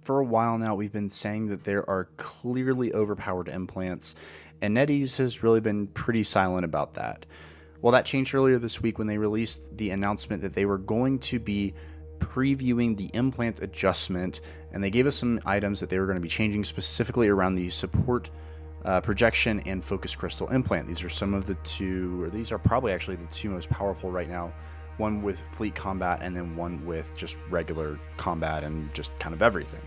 for a while now, we've been saying that there are clearly overpowered implants, and Netease has really been pretty silent about that. Well, that changed earlier this week when they released the announcement that they were going to be previewing the implant adjustment, and they gave us some items that they were going to be changing specifically around the support, projection, and focus crystal implant. These are some of the two, or these are probably actually the two most powerful right now. One with fleet combat and then one with just regular combat and just kind of everything.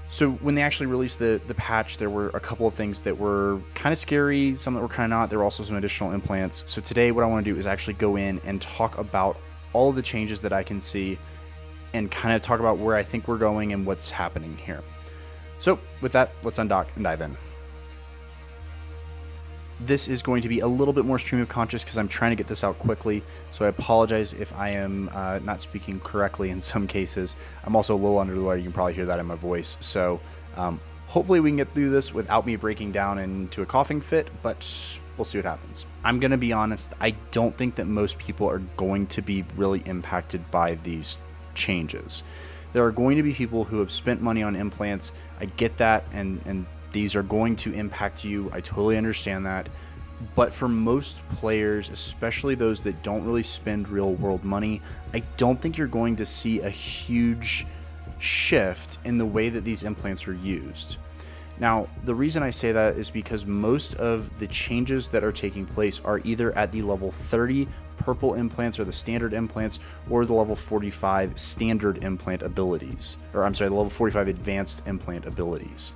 So when they actually released the patch, there were a couple of things that were kind of scary, some that were kind of not. There were also some additional implants. So today what I want to do is actually go in and talk about all of the changes that I can see and kind of talk about where I think we're going and what's happening here. So with that, let's undock and dive in. This is going to be a little bit more stream of conscious because I'm trying to get this out quickly, so I apologize if I am not speaking correctly in some cases. I'm also a little under the weather. You can probably hear that in my voice, so hopefully we can get through this without me breaking down into a coughing fit, but we'll see what happens. I'm going to be honest, I don't think that most people are going to be really impacted by these changes. There are going to be people who have spent money on implants. I get that, and these are going to impact you. I totally understand that. But for most players, especially those that don't really spend real world money, I don't think you're going to see a huge shift in the way that these implants are used. Now, the reason I say that is because most of the changes that are taking place are either at the level 30 purple implants or the standard implants, or the level 45 standard implant abilities, or I'm sorry, the level 45 advanced implant abilities.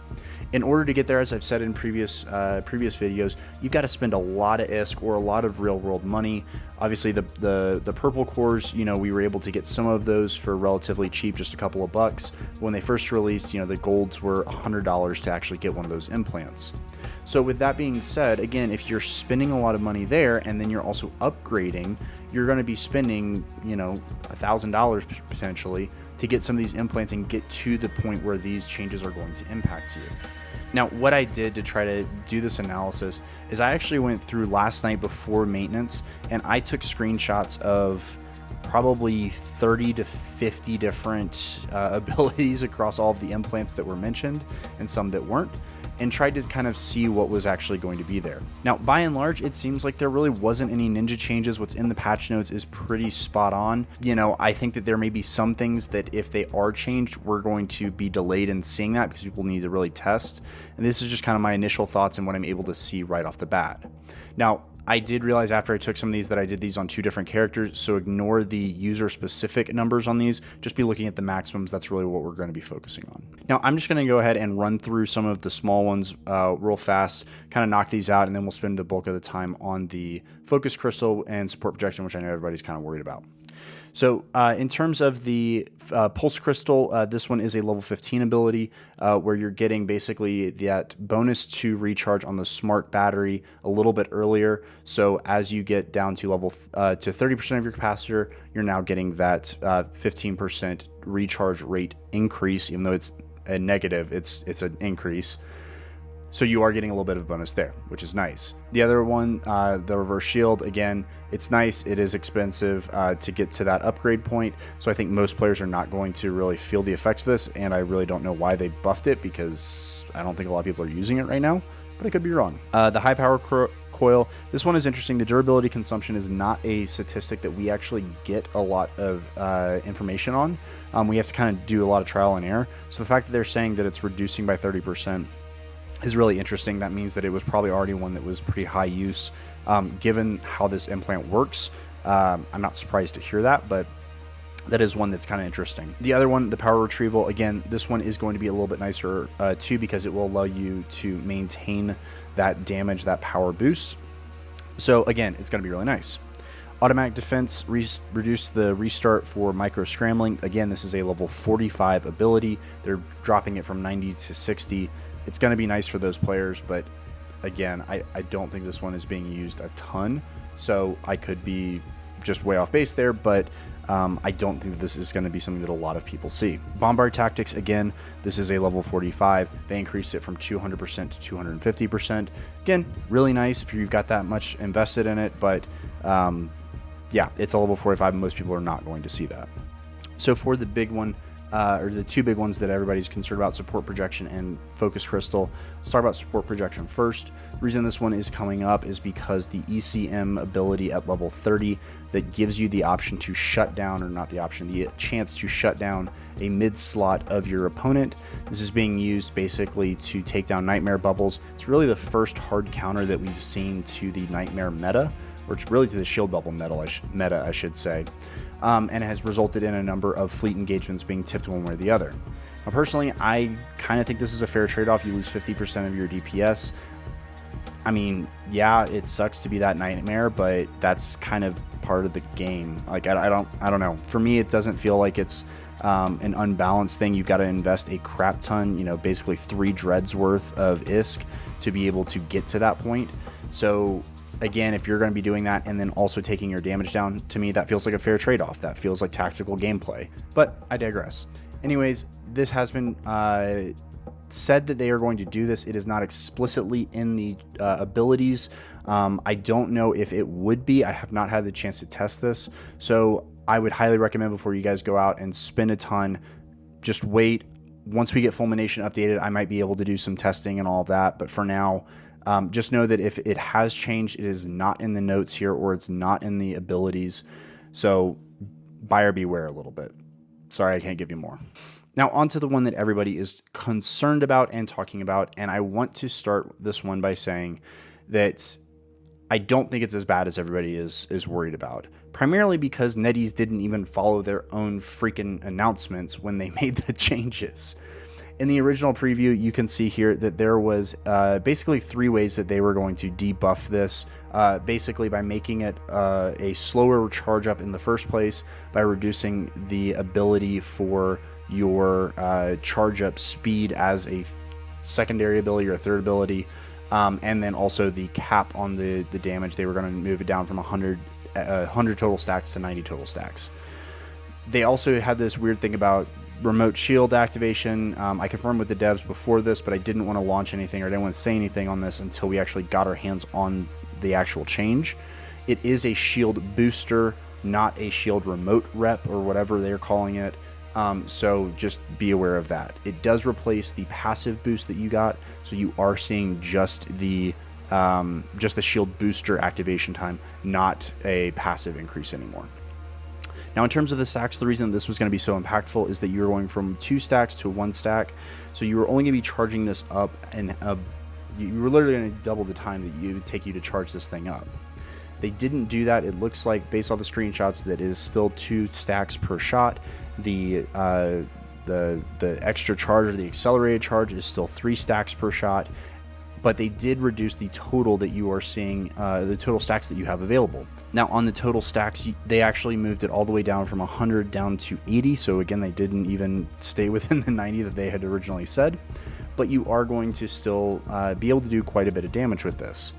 In order to get there, as I've said in previous videos, you've got to spend a lot of ISK or a lot of real world money. Obviously, the purple cores, we were able to get some of those for relatively cheap, just a couple of bucks. When they first released, the golds were $100 to actually get one of those implants. So with that being said, again, if you're spending a lot of money there and then you're also upgrading, you're going to be spending, $1,000 potentially to get some of these implants and get to the point where these changes are going to impact you. Now, what I did to try to do this analysis is I actually went through last night before maintenance and I took screenshots of probably 30 to 50 different abilities across all of the implants that were mentioned and some that weren't, and tried to kind of see what was actually going to be there. Now, by and large, it seems like there really wasn't any ninja changes. What's in the patch notes is pretty spot on. I think that there may be some things that if they are changed, we're going to be delayed in seeing that because people need to really test. And this is just kind of my initial thoughts and what I'm able to see right off the bat. Now, I did realize after I took some of these that I did these on two different characters, so ignore the user-specific numbers on these. Just be looking at the maximums. That's really what we're going to be focusing on. Now, I'm just going to go ahead and run through some of the small ones real fast, kind of knock these out, and then we'll spend the bulk of the time on the focus crystal and support projection, which I know everybody's kind of worried about. So in terms of the pulse crystal, this one is a level 15 ability where you're getting basically that bonus to recharge on the smart battery a little bit earlier. So as you get down to level to 30% of your capacitor, you're now getting that 15% recharge rate increase, even though it's a negative, it's an increase. So you are getting a little bit of a bonus there, which is nice. The other one, the reverse shield, again, it's nice. It is expensive to get to that upgrade point. So I think most players are not going to really feel the effects of this. And I really don't know why they buffed it because I don't think a lot of people are using it right now, but I could be wrong. The high power coil, this one is interesting. The durability consumption is not a statistic that we actually get a lot of information on. We have to kind of do a lot of trial and error. So the fact that they're saying that it's reducing by 30%, is really interesting. That means that it was probably already one that was pretty high use. Given how this implant works, I'm not surprised to hear that, but that is one that's kind of interesting. The other one, the power retrieval, again, this one is going to be a little bit nicer too, because it will allow you to maintain that damage, that power boost. So again, it's going to be really nice. Automatic defense, reduce the restart for micro scrambling. Again, this is a level 45 ability. They're dropping it from 90 to 60. It's going to be nice for those players, but again, I don't think this one is being used a ton, so I could be just way off base there, but I don't think that this is going to be something that a lot of people see. Bombard tactics, again, this is a level 45. They increased it from 200% to 250%. Again, really nice if you've got that much invested in it, but yeah, it's a level 45, and most people are not going to see that. So for the big one, or the two big ones that everybody's concerned about, support projection and focus crystal. Let's talk about support projection first. The reason this one is coming up is because the ECM ability at level 30 that gives you the option to shut down, or not the option, the chance to shut down a mid slot of your opponent. This is being used basically to take down nightmare bubbles. It's really the first hard counter that we've seen to the nightmare meta, or it's really to the shield bubble meta, I should say. And it has resulted in a number of fleet engagements being tipped one way or the other. Now, personally, I kind of think this is a fair trade-off. You lose 50% of your DPS. I mean, yeah, it sucks to be that nightmare, but that's kind of part of the game. Like, I don't know. For me, it doesn't feel like it's an unbalanced thing. You've got to invest a crap ton, basically 3 dreads worth of ISK to be able to get to that point. So again, if you're going to be doing that and then also taking your damage down, to me, that feels like a fair trade-off. That feels like tactical gameplay. But I digress. Anyways, this has been said that they are going to do this. It is not explicitly in the abilities. I don't know if it would be. I have not had the chance to test this. So I would highly recommend, before you guys go out and spend a ton, just wait. Once we get Fulmination updated, I might be able to do some testing and all of that. But for now, just know that if it has changed, it is not in the notes here, or it's not in the abilities. So buyer beware a little bit. Sorry, I can't give you more. Now, on to the one that everybody is concerned about and talking about. And I want to start this one by saying that I don't think it's as bad as everybody is worried about. Primarily because Netease didn't even follow their own freaking announcements when they made the changes. In the original preview, you can see here that there was basically 3 ways that they were going to debuff this. Basically by making it a slower charge up in the first place, by reducing the ability for your charge up speed as a secondary ability or a third ability, and then also the cap on the damage. They were going to move it down from 100 total stacks to 90 total stacks. They also had this weird thing about remote shield activation. I confirmed with the devs before this, but I didn't want to launch anything, or I didn't want to say anything on this until we actually got our hands on the actual change. It is a shield booster, not a shield remote rep, or whatever they're calling it. So just be aware of that. It does replace the passive boost that you got, so you are seeing just the shield booster activation time, not a passive increase anymore. Now, in terms of the stacks, the reason this was going to be so impactful is that you were going from 2 stacks to 1 stack. So you were only going to be charging this up, and you were literally going to double the time that it would take you to charge this thing up. They didn't do that. It looks like, based on the screenshots, that is still 2 stacks per shot. The extra charge, or the accelerated charge, is still 3 stacks per shot. But they did reduce the total that you are seeing, the total stacks that you have available. Now, on the total stacks, they actually moved it all the way down from 100 down to 80. So again, they didn't even stay within the 90 that they had originally said. But you are going to still be able to do quite a bit of damage with this.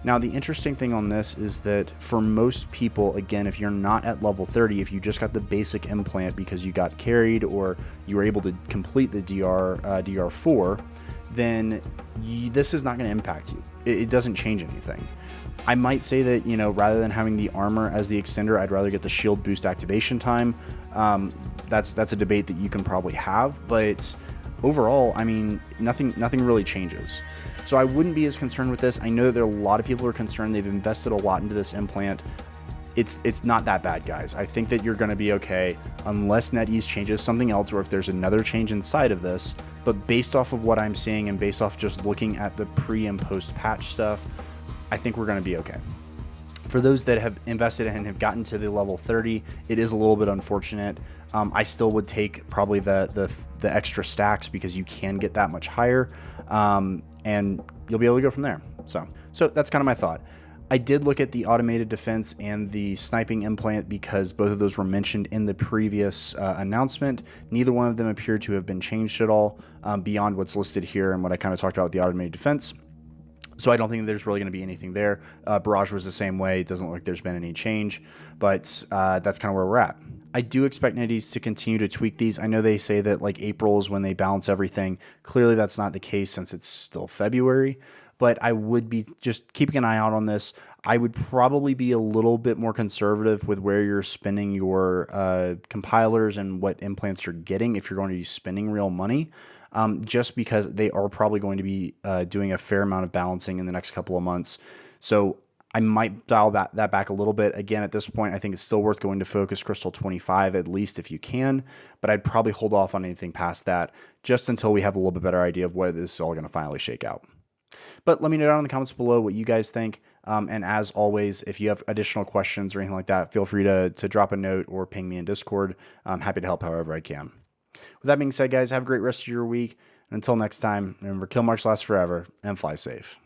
Now, the interesting thing on this is that for most people, again, if you're not at level 30, if you just got the basic implant because you got carried or you were able to complete the DR4, then this is not going to impact you. It doesn't change anything. I might say that, rather than having the armor as the extender, I'd rather get the shield boost activation time. That's a debate that you can probably have, but overall, I mean, nothing really changes. So I wouldn't be as concerned with this. I know that there are a lot of people who are concerned. They've invested a lot into this implant. It's not that bad, guys. I think that you're going to be okay unless Netease changes something else, or if there's another change inside of this. But based off of what I'm seeing and based off just looking at the pre and post patch stuff, I think we're going to be okay. For those that have invested and have gotten to the level 30, it is a little bit unfortunate. I still would take probably the extra stacks because you can get that much higher, and you'll be able to go from there. So that's kind of my thought. I did look at the automated defense and the sniping implant because both of those were mentioned in the previous announcement. Neither one of them appeared to have been changed at all beyond what's listed here and what I kind of talked about with the automated defense. So I don't think there's really going to be anything there. Barrage was the same way. It doesn't look like there's been any change, but that's kind of where we're at. I do expect Netease to continue to tweak these. I know they say that like April is when they balance everything. Clearly that's not the case since it's still February, but I would be just keeping an eye out on this. I would probably be a little bit more conservative with where you're spending your compilers and what implants you're getting if you're going to be spending real money, just because they are probably going to be doing a fair amount of balancing in the next couple of months. So I might dial that back a little bit. Again, at this point, I think it's still worth going to Focus Crystal 25 at least if you can, but I'd probably hold off on anything past that just until we have a little bit better idea of where this is all going to finally shake out. But let me know down in the comments below what you guys think. And as always, if you have additional questions or anything like that, feel free to drop a note or ping me in Discord. I'm happy to help however I can. With that being said, guys, have a great rest of your week. And until next time, remember, kill marks last forever and fly safe.